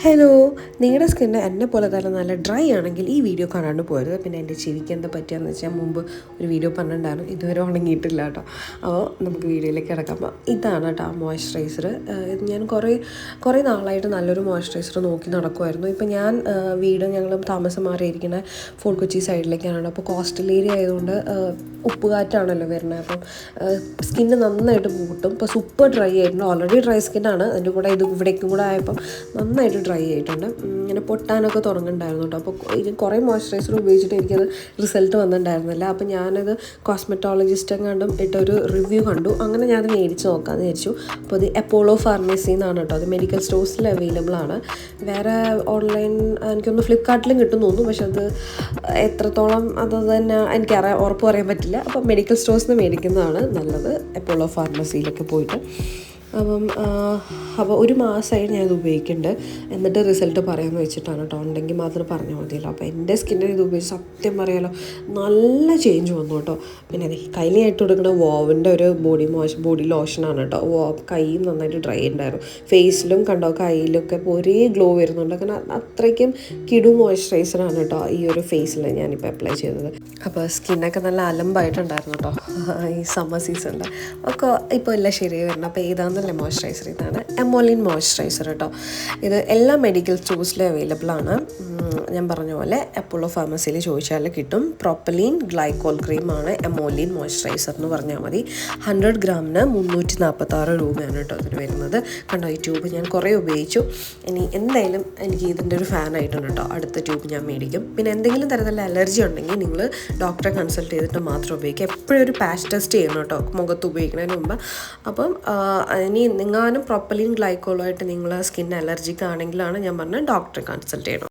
Hello, നിങ്ങളുടെ skin എന്നെ പോലെ തന്നെ നല്ല ഡ്രൈ ആണെങ്കിൽ ഈ വീഡിയോ കാണാണ്ട് പോരുത്. പിന്നെ എൻ്റെ ചെവിക്ക് എന്താ പറ്റുകയെന്ന് വെച്ചാൽ മുമ്പ് ഒരു വീഡിയോ പറഞ്ഞിട്ടുണ്ടായിരുന്നു, ഇതുവരെ ഉണങ്ങിയിട്ടില്ല കേട്ടോ. അപ്പോൾ നമുക്ക് വീഡിയോയിലേക്ക് കിടക്കാം. അപ്പോൾ ഇതാണ് കേട്ടോ ആ മോയ്സ്ചറൈസർ. ഇത് ഞാൻ കുറേ നാളായിട്ട് നല്ലൊരു മോയ്സ്ചറൈസർ നോക്കി നടക്കുമായിരുന്നു. ഇപ്പം ഞാൻ വീട് ഞങ്ങൾ താമസം മാറിയിരിക്കുന്ന ഫോർട്ട് കൊച്ചി സൈഡിലേക്കാണ്. അപ്പോൾ കോസ്റ്റൽ ഏരിയ ആയതുകൊണ്ട് ഉപ്പുകാറ്റാണല്ലോ വരുന്നത്. അപ്പം സ്കിന്ന് നന്നായിട്ട് പൂട്ടും. ഇപ്പോൾ സൂപ്പർ ഡ്രൈ ആയിട്ടുണ്ട്. ഓൾറെഡി ഡ്രൈ സ്കിന്നാണ്, അതിൻ്റെ കൂടെ ഇത് ഇവിടേക്കും കൂടെ ആയപ്പം നന്നായിട്ട് ഡ്രൈ ആയിട്ടുണ്ട്. ഇങ്ങനെ പൊട്ടാനൊക്കെ തുടങ്ങുന്നുണ്ടായിരുന്നു കേട്ടോ. അപ്പോൾ ഇത് കുറേ മോയ്സ്ചറൈസർ ഉപയോഗിച്ചിട്ട് എനിക്കത് റിസൾട്ട് വന്നിട്ടുണ്ടായിരുന്നില്ല. അപ്പോൾ ഞാനത് കോസ്മെറ്റോളജിസ്റ്റ് കണ്ടും ഇട്ടൊരു റിവ്യൂ കണ്ടു. അങ്ങനെ ഞാനത് മേടിച്ച് നോക്കാമെന്ന് വിചാരിച്ചു. അപ്പോൾ അത് അപ്പോളോ ഫാർമസി എന്നാണ് കേട്ടോ. അത് മെഡിക്കൽ സ്റ്റോഴ്സിൽ അവൈലബിൾ ആണ്. വേറെ ഓൺലൈൻ എനിക്കൊന്ന് ഫ്ലിപ്കാർട്ടിലും കിട്ടും തോന്നുന്നു, പക്ഷെ അത് എത്രത്തോളം അത് തന്നെ ഉറപ്പ് പറയാൻ പറ്റില്ല. അപ്പോൾ മെഡിക്കൽ സ്റ്റോഴ്സിൽ നിന്ന് മേടിക്കുന്നതാണ് നല്ലത്, അപ്പോളോ ഫാർമസിയിലൊക്കെ പോയിട്ട്. അപ്പോൾ ഒരു മാസമായിട്ട് ഞാനത് ഉപയോഗിക്കുന്നുണ്ട്. എന്നിട്ട് റിസൾട്ട് പറയാമെന്ന് വെച്ചിട്ടാണ് കേട്ടോ. ഉണ്ടെങ്കിൽ മാത്രം പറഞ്ഞാൽ മതിയല്ലോ. അപ്പോൾ എൻ്റെ സ്കിന്നിന് ഇത് ഉപയോഗിച്ച് സത്യം പറയാലോ നല്ല ചേഞ്ച് വന്നു കേട്ടോ. പിന്നെ അതെ കയ്യിലായിട്ട് കൊടുക്കുന്ന വോവിൻ്റെ ഒരു ബോഡി ലോഷനാണ് കേട്ടോ. കൈ നന്നായിട്ട് ഡ്രൈ ഉണ്ടായിരുന്നു. ഫേസിലും കണ്ടോ കയ്യിലൊക്കെ ഒരേ ഗ്ലോ വരുന്നുണ്ട്. അങ്ങനെ അത്രയ്ക്കും കിടു മോയ്സ്ചറൈസറാണ് കേട്ടോ ഈ ഒരു ഫേസിൽ ഞാനിപ്പോൾ അപ്ലൈ ചെയ്തത്. അപ്പോൾ സ്കിന്നൊക്കെ നല്ല അലമ്പായിട്ടുണ്ടായിരുന്നു കേട്ടോ ഈ സമ്മർ സീസണിൽ. ഒക്കെ ഇപ്പോൾ എല്ലാം ശരിയായി വരണം. അപ്പോൾ ഏതാണെന്നല്ലേ മോയ്സ്ചറൈസർ, ഇതാണ് എമോലിൻ മോയ്സ്ചറൈസർ കേട്ടോ. ഇത് എല്ലാ മെഡിക്കൽ സ്റ്റോഴ്സിലും അവൈലബിൾ ആണ്. ഞാൻ പറഞ്ഞ പോലെ അപ്പോളോ ഫാർമസിയിൽ ചോദിച്ചാൽ കിട്ടും. പ്രോപ്പലീൻ ഗ്ലൈക്കോൾ ക്രീമാണ് എമോലിൻ മോയ്സ്ചറൈസർ എന്ന് പറഞ്ഞാൽ മതി. 100 ഗ്രാമിന് 346 രൂപയാണ് കേട്ടോ ഇതിന് വരുന്നത്. കണ്ടോ ഈ ട്യൂബ് ഞാൻ കുറേ ഉപയോഗിച്ചു. ഇനി എന്തായാലും എനിക്ക് ഇതിൻ്റെ ഒരു ഫാനായിട്ടുണ്ട് കേട്ടോ. അടുത്ത ട്യൂബ് ഞാൻ മേടിക്കും. പിന്നെ എന്തെങ്കിലും തരത്തിലുള്ള അലർജി ഉണ്ടെങ്കിൽ നിങ്ങൾ ഡോക്ടറെ കൺസൾട്ട് ചെയ്തിട്ട് മാത്രം ഉപയോഗിക്കുക. എപ്പോഴും ഒരു പാച്ച് ടെസ്റ്റ് ചെയ്യണം കേട്ടോ മുഖത്ത് ഉപയോഗിക്കുന്നതിന് മുമ്പ്. അപ്പം ഇനി നിങ്ങാനും പ്രോപ്പലീൻ ഗ്ലൈക്കോളുമായിട്ട് നിങ്ങൾ സ്കിൻ അലർജിക്ക് ആണെങ്കിലാണ് ഞാൻ പറഞ്ഞത് ഡോക്ടറെ കൺസൾട്ട് ചെയ്യണം.